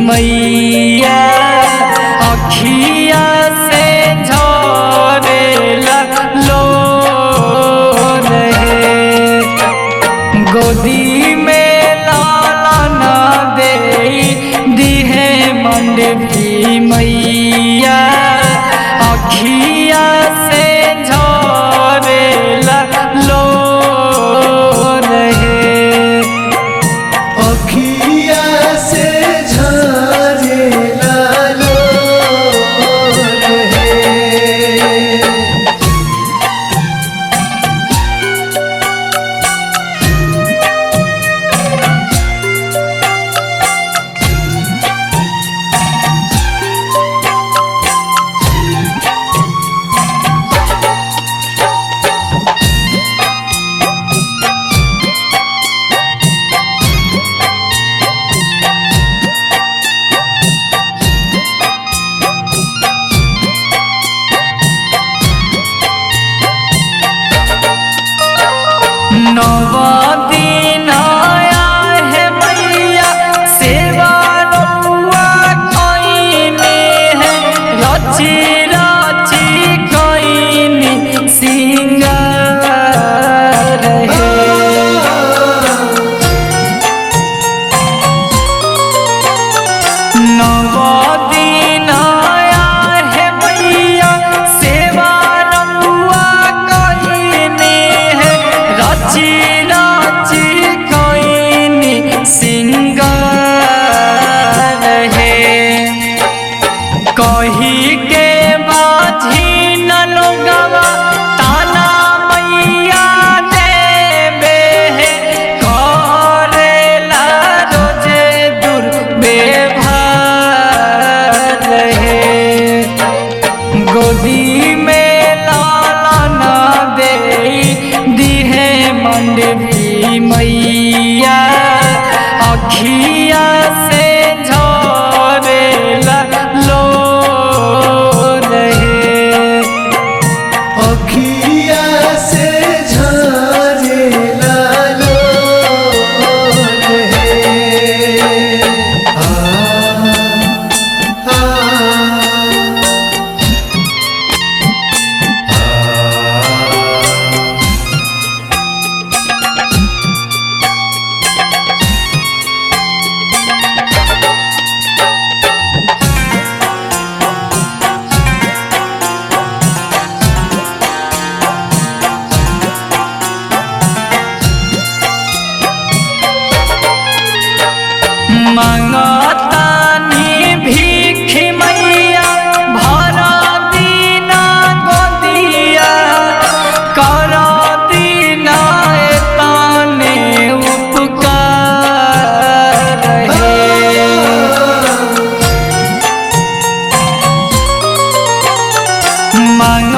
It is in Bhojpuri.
मैया अखिया से झरेला लोर है। गोदी में लालना दे दिहे मंडपी मैया अखिया से झरेला लोर है। अखिया से झरेला लोर है। दिन आया है मैया सेवा रउआ कइनी है रची रची कइनी सिंगार है। दिन आया है मैया सेवा रउआ कइनी है रची सिंगार है। कही के माझी न लोगवा ताना मैया देवे है करेला रोजे दुर्व्यवहार है। गोदी में लालना दे दिहे मंडपी मैया अखिया से झरेला लोर है। अखिया से झरेला लोर है। मांगतानी भीख मैया भरा दीना गोदिया कर दीना ताने उपकार है। मांग